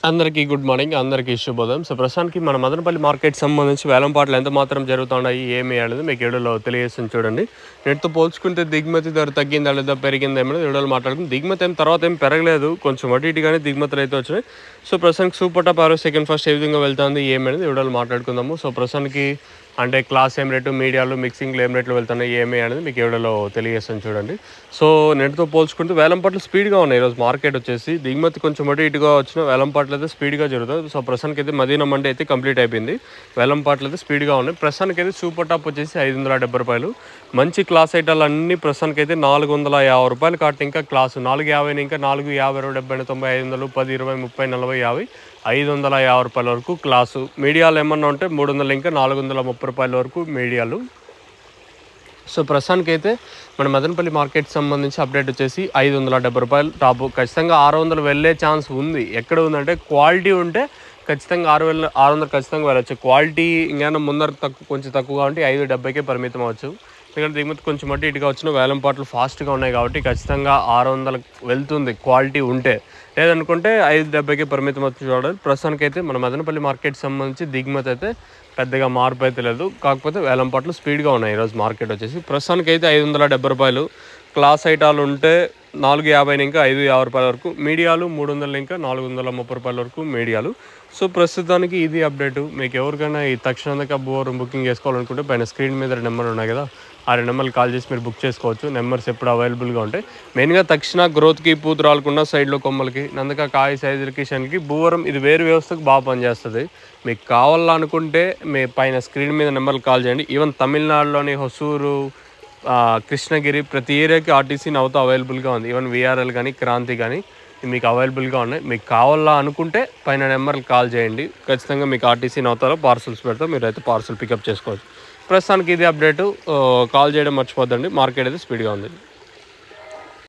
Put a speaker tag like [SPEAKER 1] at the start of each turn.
[SPEAKER 1] అందరికీ good morning. అందరికీ శుభోదయం. సో, ప్రస్తుతానికి మన మదనపల్లి మార్కెట్ సంబంధించి వేలంపాట్లు ఎంత మాత్రం జరుగుతున్నాయి, ఏమి అనేది మీకు వీడియోలో తెలియజేస్తుంది చూడండి. నేటితో పోల్చుకుంటే దిగుమతి ధర తగ్గిందా లేదా పెరిగిందా ఏమో వీడియోలో మాట్లాడుకుంది. దిగుమతి ఏం తర్వాత ఏం పెరగలేదు, కొంచెం అటు ఇటుగానే దిగుమతులు అయితే వచ్చినాయి. సో, ప్రస్తుతానికి సూపర్ టాప్ ఆరో సెకండ్ ఫస్ట్ ఏ విధంగా వెళ్తుంది ఏమనేది వీడియోలో మాట్లాడుకుందాము. సో, ప్రస్తుతానికి అంటే క్లాస్ ఏం రేటు, మీడియాలు, మిక్సింగ్లు ఏం రేట్లు వెళ్తున్నాయి ఏమి అనేది మీకు వీడియోలో తెలియజేస్తాను చూడండి. సో, నెట్తో పోల్చుకుంటే వేలంపాట్లు స్పీడ్గా ఉన్నాయి. ఈరోజు మార్కెట్ వచ్చేసి దిగుమతి కొంచెం అటు ఇటుగా వచ్చిన వేలంపాట్లు అయితే స్పీడ్గా జరుగుతుంది. సో, ప్రస్తుతానికి అయితే మదీనా మండి అయితే కంప్లీట్ అయిపోయింది. వేలంపాట్లు అయితే స్పీడ్గా ఉన్నాయి. ప్రస్తుతానికి అయితే సూపర్ టాప్ వచ్చేసి 570 రూపాయలు. మంచి క్లాస్ ఐటాలు అన్ని ప్రస్తుతానికి అయితే 450 రూపాయలు కాట్. ఇంకా క్లాసు 450 ఇంకా 450, 70, 90, 500, 10, 20, 30, 40, 50, 550 రూపాయల వరకు క్లాసు. మీడియాలు ఏమన్నా ఉంటే 300 ఇంకా 430 రూపాయల వరకు మీడియాలు. సో, ప్రస్తుతానికి అయితే మన మదనపల్లి మార్కెట్ సంబంధించి అప్డేట్ వచ్చేసి 570 రూపాయలు టాపు. ఖచ్చితంగా 600 వెళ్ళే ఛాన్స్ ఉంది. ఎక్కడ ఉందంటే క్వాలిటీ ఉంటే ఖచ్చితంగా 600 ఖచ్చితంగా వెళ్ళచ్చు. క్వాలిటీ ఇంకా ముందర కొంచెం తక్కువగా ఉంటే 570కే పరిమితం అవ్వచ్చు. ఎందుకంటే దిగుమతి కొంచెం అటు ఇటుగా వచ్చిన వేలంపాట్లు ఫాస్ట్గా ఉన్నాయి కాబట్టి ఖచ్చితంగా 600 వెళ్తుంది క్వాలిటీ ఉంటే. లేదనుకుంటే 570కే పరిమితం అవుతుంది చూడాలి. ప్రస్తుతానికి అయితే మన మదనపల్లి మార్కెట్ సంబంధించి దిగుమతి అయితే పెద్దగా మార్పు అయితే లేదు. కాకపోతే వేలంపాట్లు స్పీడ్గా ఉన్నాయి. ఈరోజు మార్కెట్ వచ్చేసి ప్రస్తుతానికి అయితే 570 రూపాయలు. క్లాస్ ఐటాలు ఉంటే 450 ఇంకా 550 రూపాయల వరకు మీడియాలు, 300 ఇంకా 430 రూపాయల వరకు మీడియాలు. సో, ప్రస్తుతానికి ఇది అప్డేటు. మీకు ఎవరికైనా ఈ తక్షణ బోర్ బుకింగ్ చేసుకోవాలనుకుంటే పైన స్క్రీన్ మీద నెంబర్ ఉన్నాయి కదా, ఆ 2 నెంబర్లు కాల్ చేసి మీరు బుక్ చేసుకోవచ్చు. నెంబర్స్ ఎప్పుడు అవైలబుల్గా ఉంటాయి. మెయిన్గా తక్షణ గ్రోత్కి, పూత రాలకుండా సైడ్లో కొమ్మలకి, నందక కాయ సైజులకి, షన్కి, భూవరం ఇది వేరు వ్యవస్థకు బాగా పనిచేస్తుంది. మీకు కావాలనుకుంటే మీ పైన స్క్రీన్ మీద నెంబర్లు కాల్ చేయండి. ఈవెన్ తమిళనాడులోని హొసూరు, కృష్ణగిరి ప్రతి ఏరియాకి ఆర్టీసీ నవ్వుతో అవైలబుల్గా ఉంది. ఈవెన్ విఆర్ఎల్ కానీ, క్రాంతి కానీ మీకు అవైలబుల్గా ఉన్నాయి. మీకు కావాలా అనుకుంటే పైన నెంబర్కి కాల్ చేయండి. ఖచ్చితంగా మీకు ఆర్టీసీ నవ్వుతాలో పార్సల్స్ పెడతా, మీరైతే పార్సల్ పికప్ చేసుకోవచ్చు. ప్రస్తుతానికి ఇది అప్డేటు. కాల్ చేయడం మర్చిపోద్దండి. మార్కెట్ అయితే స్పీడ్గా ఉంది.